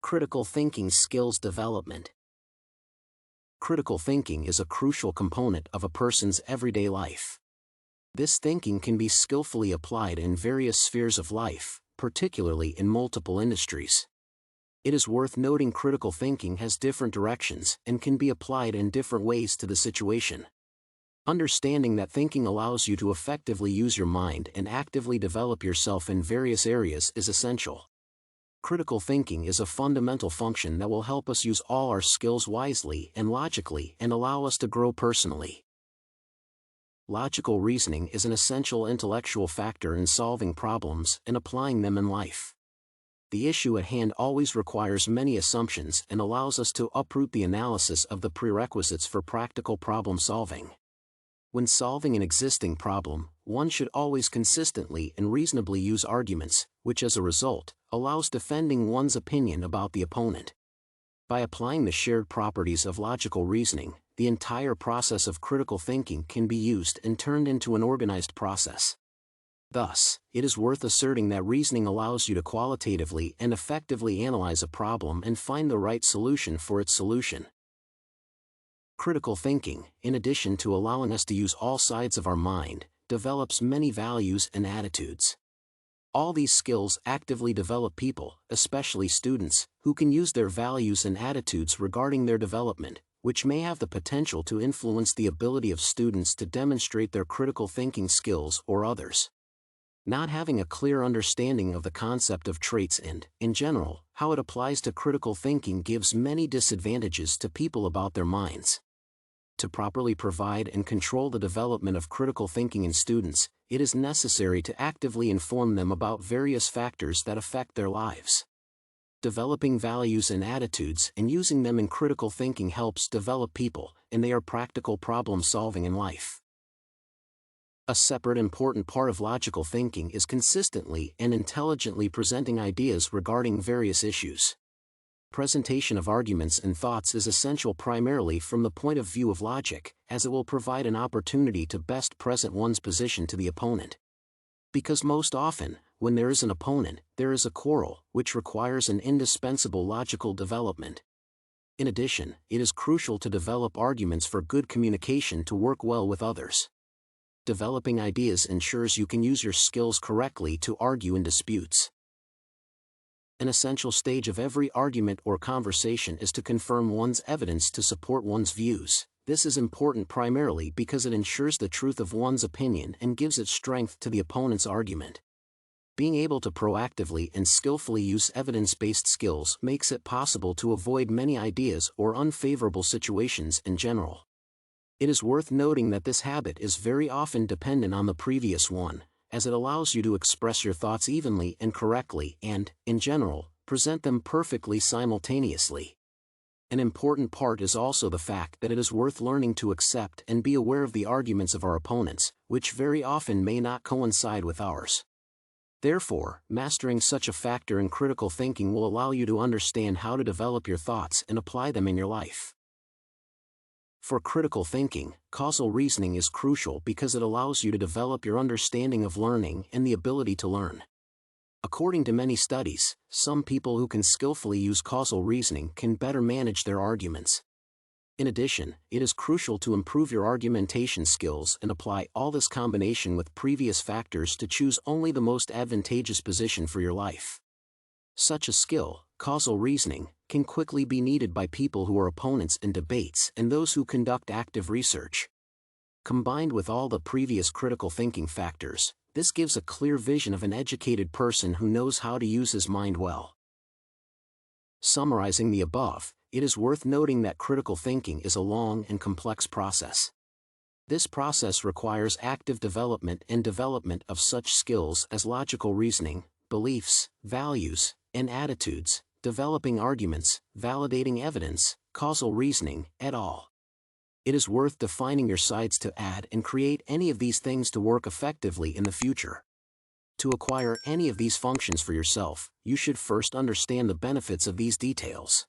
Critical thinking skills development. Critical thinking is a crucial component of a person's everyday life. This thinking can be skillfully applied in various spheres of life, particularly in multiple industries. It is worth noting critical thinking has different directions and can be applied in different ways to the situation. Understanding that thinking allows you to effectively use your mind and actively develop yourself in various areas is essential. Critical thinking is a fundamental function that will help us use all our skills wisely and logically and allow us to grow personally. Logical reasoning is an essential intellectual factor in solving problems and applying them in life. The issue at hand always requires many assumptions and allows us to uproot the analysis of the prerequisites for practical problem solving. When solving an existing problem, one should always consistently and reasonably use arguments, which as a result, allows defending one's opinion about the opponent. By applying the shared properties of logical reasoning, the entire process of critical thinking can be used and turned into an organized process. Thus, it is worth asserting that reasoning allows you to qualitatively and effectively analyze a problem and find the right solution for its solution. Critical thinking, in addition to allowing us to use all sides of our mind, develops many values and attitudes. All these skills actively develop people, especially students, who can use their values and attitudes regarding their development, which may have the potential to influence the ability of students to demonstrate their critical thinking skills or others. Not having a clear understanding of the concept of traits and, in general, how it applies to critical thinking gives many disadvantages to people about their minds. To properly provide and control the development of critical thinking in students, it is necessary to actively inform them about various factors that affect their lives. Developing values and attitudes and using them in critical thinking helps develop people, and they are practical problem solving in life. A separate important part of logical thinking is consistently and intelligently presenting ideas regarding various issues. Presentation of arguments and thoughts is essential primarily from the point of view of logic, as it will provide an opportunity to best present one's position to the opponent. Because most often, when there is an opponent, there is a quarrel, which requires an indispensable logical development. In addition, it is crucial to develop arguments for good communication to work well with others. Developing ideas ensures you can use your skills correctly to argue in disputes. An essential stage of every argument or conversation is to confirm one's evidence to support one's views. This is important primarily because it ensures the truth of one's opinion and gives it strength to the opponent's argument. Being able to proactively and skillfully use evidence-based skills makes it possible to avoid many ideas or unfavorable situations in general. It is worth noting that this habit is very often dependent on the previous one, as it allows you to express your thoughts evenly and correctly and, in general, present them perfectly simultaneously. An important part is also the fact that it is worth learning to accept and be aware of the arguments of our opponents, which very often may not coincide with ours. Therefore, mastering such a factor in critical thinking will allow you to understand how to develop your thoughts and apply them in your life. For critical thinking, causal reasoning is crucial because it allows you to develop your understanding of learning and the ability to learn. According to many studies, some people who can skillfully use causal reasoning can better manage their arguments. In addition, it is crucial to improve your argumentation skills and apply all this combination with previous factors to choose only the most advantageous position for your life. Such a skill, causal reasoning, can quickly be needed by people who are opponents in debates and those who conduct active research. Combined with all the previous critical thinking factors, this gives a clear vision of an educated person who knows how to use his mind well. Summarizing the above, it is worth noting that critical thinking is a long and complex process. This process requires active development and development of such skills as logical reasoning, beliefs, values, and attitudes, developing arguments, validating evidence, causal reasoning, et al. It is worth defining your sides to add and create any of these things to work effectively in the future. To acquire any of these functions for yourself, you should first understand the benefits of these details.